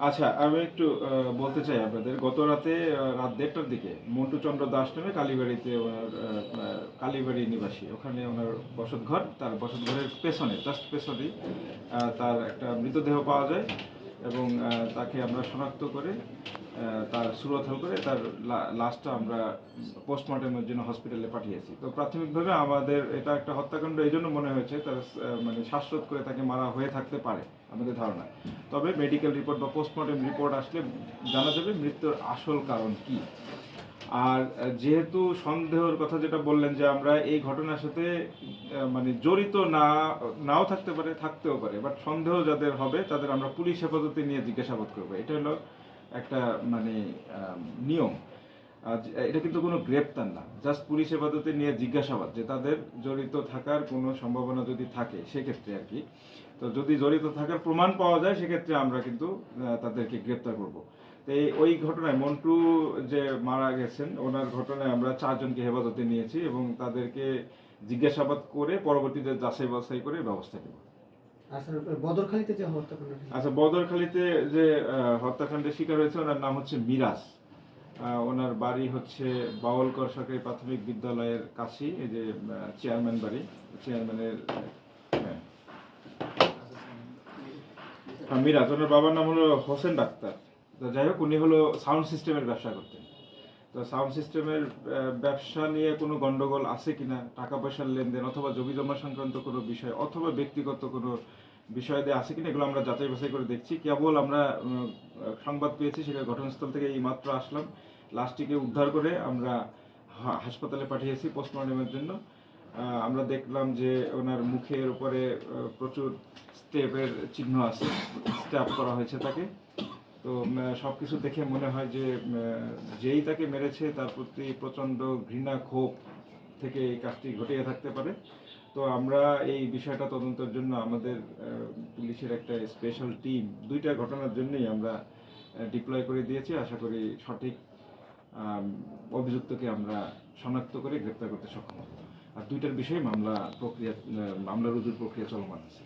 আচ্ছা, আমি একটু বলতে চাই আপনাদের। গত রাতে রাত ১:৩০টার দিকে মন্টু চন্দ্র দাস নামে কালীবাড়িতে ওনার কালীবাড়ি নিবাসী। ওখানে ওনার বসতঘর। তার বসতঘরের পেছনে, জাস্ট পেছনেই তার একটা মৃতদেহ পাওয়া যায় এবং তাকে আমরা শনাক্ত করে তার সুরতহাল করে তার লাশটা আমরা পোস্টমর্টেমের জন্য হসপিটালে পাঠিয়েছি। তো প্রাথমিকভাবে আমাদের এটা একটা হত্যাকাণ্ড এই জন্য মনে হয়েছে, তার মানে শ্বাসরোধ করে তাকে মারা হয়ে থাকতে পারে আমাদের ধারণা। তবে মেডিকেল রিপোর্ট বা পোস্টমর্টেম রিপোর্ট আসলে জানা যাবে মৃত্যুর আসল কারণ কি। আর যেহেতু সন্দেহের কথা যেটা বললেন যে আমরা এই ঘটনার সাথে মানে জড়িত নাও থাকতে পারে, থাকতেও পারে, বাট সন্দেহ যাদের হবে তাদের আমরা পুলিশ হেফাজতে নিয়ে জিজ্ঞাসাবাদ করবো। এটা হলো একটা মানে নিয়ম। এটা কিন্তু কোনো গ্রেপ্তার না, জাস্ট পুলিশ হেফাজতে নিয়ে জিজ্ঞাসাবাদ, যে তাদের জড়িত থাকার কোনো সম্ভাবনা যদি থাকে সেক্ষেত্রে আর কি। তো যদি জড়িত থাকার প্রমাণ পাওয়া যায় সেক্ষেত্রে আমরা কিন্তু তাদেরকে গ্রেপ্তার করব। তো ওই ঘটনায় মন্টু যে মারা গেছেন ওনার ঘটনায় আমরা 4 জনকে হেফাজতে নিয়েছি এবং তাদেরকে জিজ্ঞাসাবাদ করে পরবর্তীতে যাচাই বাছাই করে ব্যবস্থা নেব। বদরখালীতে যে হত্যাকাণ্ড, আচ্ছা, বদরখালীতে যে হত্যাকাণ্ডের শিকার হয়েছে ওনার নাম হচ্ছে মিরাজ। ওনার বাড়ি হচ্ছে বাউলকর সরকারি প্রাথমিক বিদ্যালয়ের কাছেই, এই যে চেয়ারম্যান বাড়ি, চেয়ারম্যানের হ্যাঁ। মিরাজ, ওনার বাবার নাম হলো হোসেন ডাক্তার। তো যাই হোক, উনি হলো সাউন্ড সিস্টেমের ব্যবসা করতেন। তো সাউন্ড সিস্টেমের ব্যবসা নিয়ে কোনো গন্ডগোল আছে কিনা, টাকা পয়সার লেনদেন অথবা জমি জমা সংক্রান্ত কোনো বিষয় অথবা ব্যক্তিগত কোনো বিষয় দিয়ে আছে কিনা, এগুলো আমরা যাচাই বাছাই করে দেখছি। কেবল আমরা সংবাদ পেয়েছি, সেটা ঘটনাস্থল থেকে এই মাত্র আসলাম। লাশটিকে উদ্ধার করে আমরা হাসপাতালে পাঠিয়েছি পোস্টমর্টমের জন্য। আমরা দেখলাম যে ওনার মুখের উপরে প্রচুর স্টেপের চিহ্ন আছে, স্ট্যাপ করা হয়েছে তাকে। তো সব কিছু দেখে মনে হয় যে যেই তাকে মেরেছে তার প্রতি প্রচণ্ড ঘৃণা, ক্ষোভ থেকে এই কাজটি ঘটিয়ে থাকতে পারে। তো আমরা এই বিষয়টা তদন্তের জন্য আমাদের পুলিশের একটা স্পেশাল টিম 2টা ঘটনার জন্যই আমরা ডিপ্লয় করে দিয়েছি। আশা করি সঠিক অভিযুক্তকে আমরা শনাক্ত করে গ্রেপ্তার করতে সক্ষম হব। আর 2টার বিষয়ে মামলা রুজুর প্রক্রিয়া চলমান আছে।